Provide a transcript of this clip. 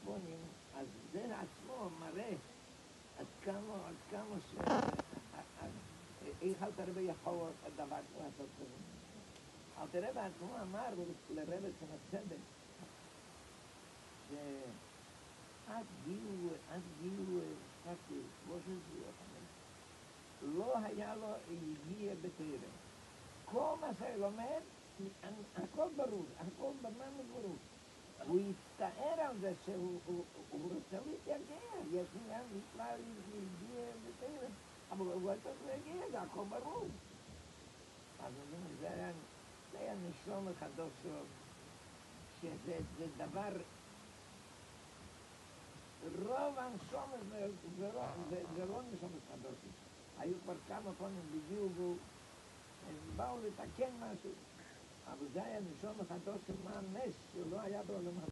הקופונים, אז זה עצמו מראה עד כמה איך אל תרבה יכול הדבר לעשות כזה. אל תראה בעצמו אמר לרבא של הצדק, שעד גיל ספקי, 13 לא היה לו יגיע בתרם. כל מה שלומד, הכל ברור, הכל במה ברור. הוא יצטער על זה שהוא רוצה להתייגע, יש עניין בכלל להגיע בתרם, אבל הוא רוצה להגיע, זה הכל ברור. אז זה היה נשום החדש שלו, שזה דבר, רוב הנשום זה לא נשום החדש. היו כבר כמה פעמים בדיוק, הם באו לתקן משהו, אבל זה היה נשום החדש של מה הנס, שלא היה בעולם.